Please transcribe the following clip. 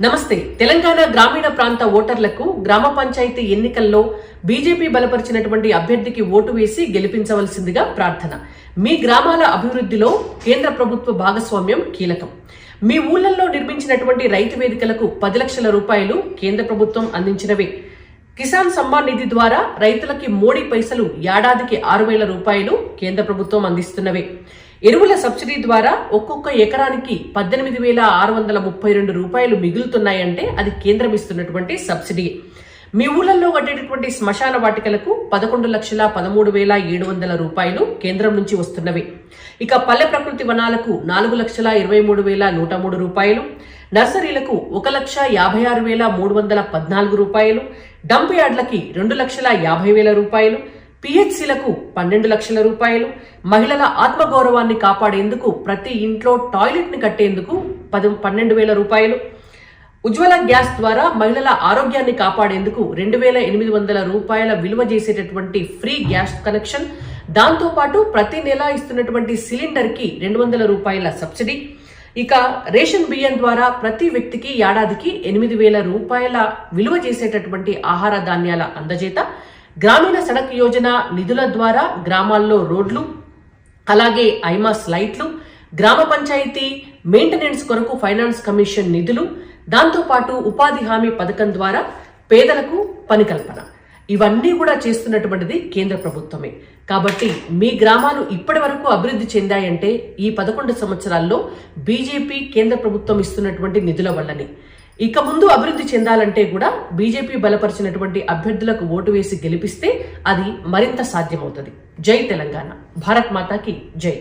నమస్తే. తెలంగాణ గ్రామీణ ప్రాంత ఓటర్లకు గ్రామ పంచాయతీ ఎన్నికల్లో బీజేపీ బలపరిచినటువంటి అభ్యర్థికి ఓటు వేసి గెలిపించవలసిందిగా ప్రార్థన. మీ గ్రామాల అభివృద్ధిలో కేంద్ర ప్రభుత్వ భాగస్వామ్యం కీలకం. మీ ఊళ్లలో నిర్మించినటువంటి రైతు వేదికలకు 10 లక్షల రూపాయలు కేంద్ర ప్రభుత్వం అందించినవే. కిసాన్ సమ్మాన్ నిధి ద్వారా రైతులకి మోడీ పైసలు ఏడాదికి 6,000 రూపాయలు కేంద్ర ప్రభుత్వం అందిస్తున్నవే. ఎరువుల సబ్సిడీ ద్వారా ఒక్కొక్క ఎకరానికి 18,632 రూపాయలు మిగులుతున్నాయంటే అది కేంద్రం ఇస్తున్నటువంటి సబ్సిడీ. మీ ఊళ్ళల్లో కట్టేటటువంటి శ్మశాన వాటికలకు 11,13,700 రూపాయలు కేంద్రం నుంచి వస్తున్నవి. ఇక పల్లె ప్రకృతి వనాలకు 4,23,103 రూపాయలు, నర్సరీలకు 1,56,314 రూపాయలు, డంప్ యార్డ్లకి 2,50,000 రూపాయలు, పిహెచ్సిలకు 12 లక్షల రూపాయలు, మహిళల ఆత్మగౌరవాన్ని కాపాడేందుకు ప్రతి ఇంట్లో టాయిలెట్ ని కట్టేందుకు 12,000 రూపాయలు, ఉజ్వల గ్యాస్ ద్వారా మహిళల ఆరోగ్యాన్ని కాపాడేందుకు 2,800 రూపాయల విలువ చేసేటటువంటి ఫ్రీ గ్యాస్ కనెక్షన్, దాంతో పాటు ప్రతి నెల ఇస్తున్నటువంటి సిలిండర్ కి 200 రూపాయల సబ్సిడీ. ఇక రేషన్ బియ్యం ద్వారా ప్రతి వ్యక్తికి ఏడాదికి 8,000 రూపాయల విలువ చేసేటటువంటి ఆహార ధాన్యాల అందజేత, గ్రామీణ సడక్ యోజన నిధుల ద్వారా గ్రామాల్లో రోడ్లు, అలాగే ఐమాస్ లైట్లు, గ్రామ పంచాయతీ మెయింటెనెన్స్ కొరకు ఫైనాన్స్ కమిషన్ నిధులు, దాంతోపాటు ఉపాధి హామీ పథకం ద్వారా పేదలకు పని కల్పన, ఇవన్నీ కూడా చేస్తున్నటువంటిది కేంద్ర ప్రభుత్వమే. కాబట్టి మీ గ్రామాలు ఇప్పటి వరకు అభివృద్ధి చెందాయంటే ఈ 11 సంవత్సరాల్లో బీజేపీ కేంద్ర ప్రభుత్వం ఇస్తున్నటువంటి నిధుల వల్లనే. ఇక ముందు అభివృద్ధి చెందాలంటే కూడా బీజేపీ బలపరిచినటువంటి అభ్యర్థులకు ఓటు వేసి గెలిపిస్తే అది మరింత సాధ్యమవుతుంది. జై తెలంగాణ. భారత్ మాతాకి జై.